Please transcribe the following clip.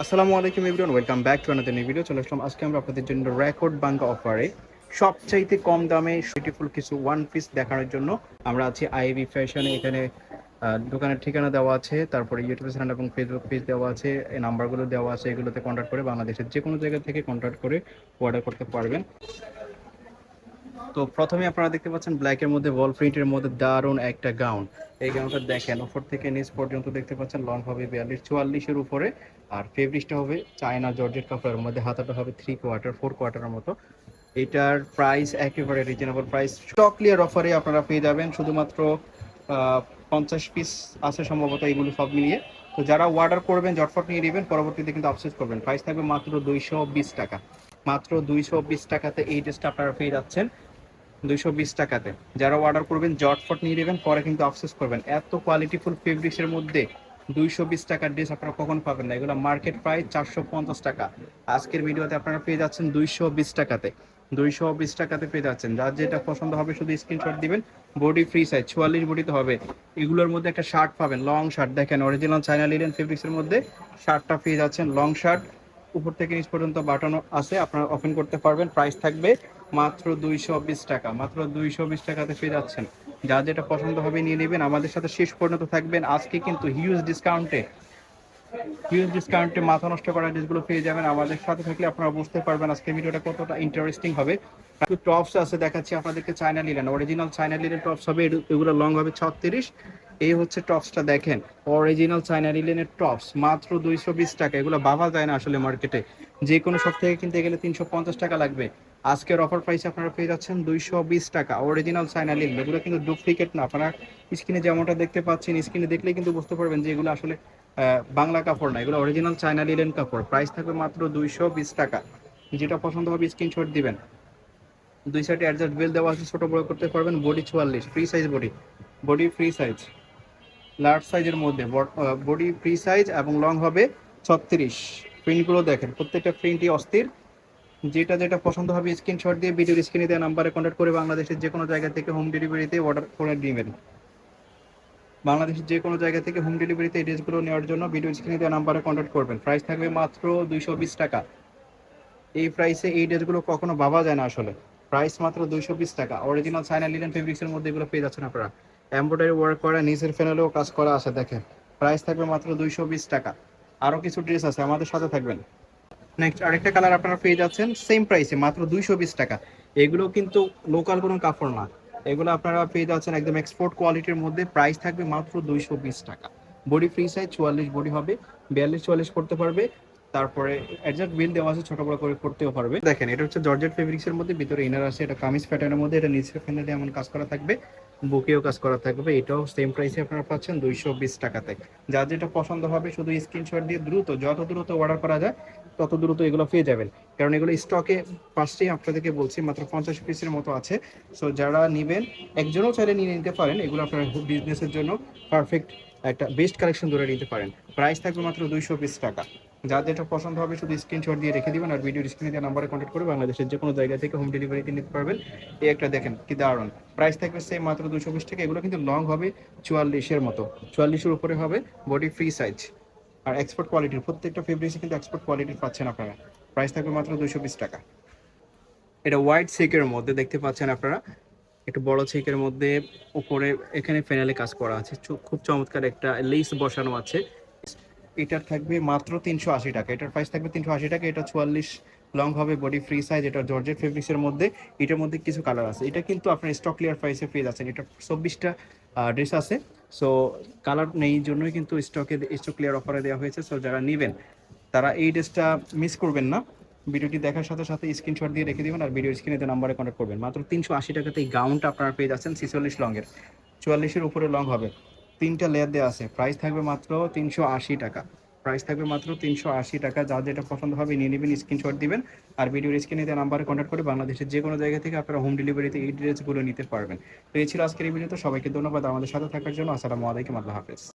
আসসালামু আলাইকুম everyone, welcome back to another new video. চলে আসলাম আজকে আমরা আপনাদের জন্য রেকর্ড ভাঙা অফারে সবচাইতে কম দামে বিউটিফুল কিছু ওয়ান পিস দেখানোর জন্য আমরা আছি আইবি ফ্যাশনে। এখানে দোকানের ঠিকানা দেওয়া আছে, তারপরে ইউটিউব চ্যানেল এবং ফেসবুক পেজ দেওয়া আছে, এই নাম্বারগুলো দেওয়া আছে। এগুলোতে কন্ট্যাক্ট করে বাংলাদেশের যে কোনো জায়গা থেকে কন্ট্যাক্ট করে অর্ডার করতে পারবেন। তো প্রথমে আপনারা দেখতে পাচ্ছেন ব্ল্যাকের মধ্যে ওয়াল প্রিন্টের মধ্যে দারুণ একটা গাউন। এই গাউনটা দেখেন, উপর থেকে নিচ পর্যন্ত দেখতে পাচ্ছেন লং হবে 42-44-এর উপরে, আর ফেব্রিকটা হবে চায়না জর্জেট কাপড়ের মধ্যে, হাতাটা হবে 3/4 মতো। এটার প্রাইস একেবারে রিজনেবল প্রাইস, স্টক ক্লিয়ার অফারে আপনারা পেয়ে যাবেন। শুধুমাত্র 50 পিস আছে সম্ভবত, এইগুলো সব মিলিয়ে। তো যারা অর্ডার করবেন ঝটফট নিয়ে নেবেন, পরবর্তীতে কিন্তু আফসোস করবেন। প্রাইস থাকবে মাত্র 220 টাকা। মাত্র 220 টাকাতে এই ড্রেসটা আপনারা পেয়ে যাচ্ছেন, 220 টাকাতে। যারা অর্ডার করবেন জটফট নিয়ে নেবেন, পরে কিন্তু আফসোস করবেন। এত কোয়ালিটিফুল ফেব্রিক্সের মধ্যে 220 টাকার ড্রেস আপনারা কখন পাবেন না। এগুলো মার্কেট প্রাইস 450 টাকা। আজকের ভিডিওতে আপনারা পেয়ে যাচ্ছেন 220 টাকাতে। 220 টাকাতে পেয়ে যাচ্ছেন। যার যেটা পছন্দ হবে শুধু স্ক্রিনশট দিবেন। বডি ফ্রি সাইজ 44 বডিতে হবে। এগুলোর মধ্যে একটা শার্ট পাবেন, লং শার্ট, দেখেন অরিজিনাল চায়না লিনেন ফেব্রিক্সের মধ্যে শার্টটা পেয়ে যাচ্ছেন। লং শার্ট, উপর থেকে নিচ পর্যন্ত বাটনও আছে, আপনারা ওপেন করতে পারবেন। প্রাইস থাকবে মাত্র 220 টাকা। মাত্র 220 টাকাতে পেয়ে যাচ্ছেন। যা যেটা পছন্দ হবে নিয়ে নেবেন, আমাদের সাথে শেষ পর্যন্ত থাকবেন। আজকে কিন্তু হিউজ ডিসকাউন্টে মাথা নষ্ট করা ড্রেসগুলো পেয়ে যাবেন। আমাদের সাথে থাকলে আপনারা বুঝতে পারবেন আজকে ভিডিওটা কতটা ইন্টারেস্টিং হবে। টপস আছে দেখাচ্ছি আপনাদেরকে, China linen, original China linen tops হবে। এগুলো লং হবে 36। এই হচ্ছে টপসটা, দেখেন অরিজিনাল চায়না লিনেনের টপস, মাত্র 220 টাকা। এগুলো ভাবা যায় না আসলে মার্কেটে। যে কোনো সব থেকে কিনতে গেলে 350 টাকা লাগবে। আজকের অফার প্রাইসে আপনারা পেয়ে যাচ্ছেন 220 টাকা, অরিজিনাল চায়না লিনেন। এগুলো কিন্তু ডুপ্লিকেট না। আপনারা স্ক্রিনে যেমনটা দেখতে পাচ্ছেন, স্ক্রিনে দেখলেই কিন্তু বুঝতে পারবেন যে এগুলো আসলে বাংলা কাপড় না, এগুলো অরিজিনাল চায়না লিনেন কাপড়। প্রাইস থাকবে মাত্র 220 টাকা। যেটা পছন্দ হবে স্ক্রিনশট দিবেন। দুই সাইডে অ্যাডজাস্ট বেল দেওয়া আছে, ছোট বড় করতে পারবেন। Body 44, free size body, body free size, large সাইজের মধ্যে বডি ফ্রি সাইজ এবং লং হবে 36। প্রিন্টগুলো দেখেন, প্রত্যেকটা প্রিন্টই অস্থির। যেটা যেটা পছন্দ হবে স্ক্রিনশট দিয়ে ভিডিওর স্ক্রিনে দেওয়া নাম্বারে কন্ট্যাক্ট করে বাংলাদেশের যে কোনো জায়গা থেকে হোম ডেলিভারিতে অর্ডার করে দিবেন। বাংলাদেশের যে কোনো জায়গা থেকে হোম ডেলিভারিতে এই ড্রেসগুলো নেওয়ার জন্য ভিডিও স্ক্রিনে দেওয়া নাম্বারে কন্ট্যাক্ট করবেন। প্রাইস থাকবে মাত্র 220 টাকা। এই প্রাইসে এই ড্রেসগুলো কখনো ভাবা যায় না আসলে। প্রাইস মাত্র 220 টাকা। অরিজিনাল চায়না লিনেন ফেব্রিক্সের মধ্যে এগুলো পেয়ে যাচ্ছেন আপনারা। এমব্রয়ডারি ওয়ার্ক করা, নিচের ফ্যানেলেও কাজ করা আছে, দেখেন। প্রাইস থাকবে মাত্র 220 টাকা। আরও কিছু ড্রেস আছে, আমাদের সাথে থাকবেন। নেক্সট আরেকটা কালার আপনারা পেয়ে যাচ্ছেন সেম প্রাইসে, মাত্র 220 টাকা। এগুলো কিন্তু লোকাল কোনো কাপড় না, এগুলো আপনারা পেয়ে যাচ্ছেন একদম এক্সপোর্ট কোয়ালিটির মধ্যে। প্রাইস থাকবে মাত্র 220 টাকা। বডি ফ্রি সাইজ 44 বডি হবে, 42-44 করতে পারবে। তারপরে অ্যাডজাস্ট বিল দেওয়া আছে, ছোট বড় করে করতেও পারবে। দেখেন এটা হচ্ছে জর্জেট ফেব্রিক্সের মধ্যে, ভিতরে ইনার আছে, এটা কামিজ প্যাটার্নের মধ্যে। এটা নিচের ফ্যানেলে এমন কাজ করা থাকবে, বুকেও কাজ করা থাকবে। এটাও সেম প্রাইসে আপনারা পাচ্ছেন 220 টাকাতে। যার যেটা পছন্দ হবে শুধু স্ক্রিনশট দিয়ে দ্রুত, যত দ্রুত অর্ডার করা যায় তত দ্রুত এগুলো পেয়ে যাবেন। কারণ এগুলো স্টকে ফার্স্টেই আপনাদেরকে বলছি মাত্র 50 পিসের মতো আছে। সো যারা নেবেন একজনও চাইলে নিয়ে নিতে পারেন। এগুলো আপনার বিজনেসের জন্য পারফেক্ট একটা বেস্ট কালেকশন ধরে নিতে পারেন। প্রাইস থাকবে মাত্র 220 টাকা। যার যেটা পছন্দ হবে শুধু স্ক্রিনশট দিয়ে রেখে দিবেন, আর ভিডিওর স্ক্রিনে দেওয়া নাম্বারে কন্ট্যাক্ট করে বাংলাদেশের যে কোনো জায়গা থেকে হোম ডেলিভারিতে নিতে পারবেন। এই একটা দেখেন কি দারুণ। প্রাইস থাকবে সেম মাত্র 220 টাকা। এগুলো কিন্তু লং হবে 44-এর মতো, 44-এর উপরে হবে। বডি ফ্রি সাইজ আর এক্সপোর্ট কোয়ালিটির, প্রত্যেকটা ফেব্রিক্সে কিন্তু এক্সপোর্ট কোয়ালিটির পাচ্ছেন আপনারা। প্রাইস থাকবে মাত্র 220 টাকা। এটা হোয়াইট সিকের মধ্যে দেখতে পাচ্ছেন আপনারা, একটু বড় চেকের মধ্যে। উপরে এখানে ফেনালে কাজ করা আছে, খুব চমৎকার একটা লেস বসানো আছে। এটার থাকবে মাত্র 380 টাকা। এটার প্রাইস থাকবে 380 টাকা। এটা 44 লং হবে, বডি ফ্রি সাইজ। এটা জর্জেট ফেব্রিক্সের মধ্যে। এটার মধ্যে কিছু কালার আছে। এটা কিন্তু আপনার স্টক ক্লিয়ার প্রাইসে পেয়ে যাচ্ছেন। এটা 24টা ড্রেস আছে। সো কালার নেই জন্যই কিন্তু স্টক ক্লিয়ার অফারে দেওয়া হয়েছে। সো যারা নেবেন তারা এই ড্রেসটা মিস করবেন না। ভিডিওটি দেখার সাথে সাথে স্ক্রিনশট দিয়ে রেখে দিবেন, আর ভিডিও স্ক্রিনে যে নাম্বারে কন্ট্যাক্ট করবেন। মাত্র 380 টাকাতে এই গাউনটা আপনারা পেয়ে যাচ্ছেন 46 লংয়ের, 44-এর উপরে লং হবে, 3টা লেয়ার দেওয়া আছে। প্রাইস থাকবে মাত্র 380 টাকা। প্রাইস থাকবে মাত্র 380 টাকা। যা যেটা পছন্দ হবে নিয়ে নেবেন, স্ক্রিনশট দিবেন, আর ভিডিওর স্ক্রিনে যে নাম্বারে কন্ট্যাক্ট করে বাংলাদেশের যে কোনো জায়গা থেকে আপনারা হোম ডেলিভারিতে এই ড্রেসগুলো নিতে পারবেন। তো এই ছিল আজকের এই ভিডিওতে। সবাইকে ধন্যবাদ আমাদের সাথে থাকার জন্য। আসসালামু আলাইকুম, আল্লাহ হাফেজ।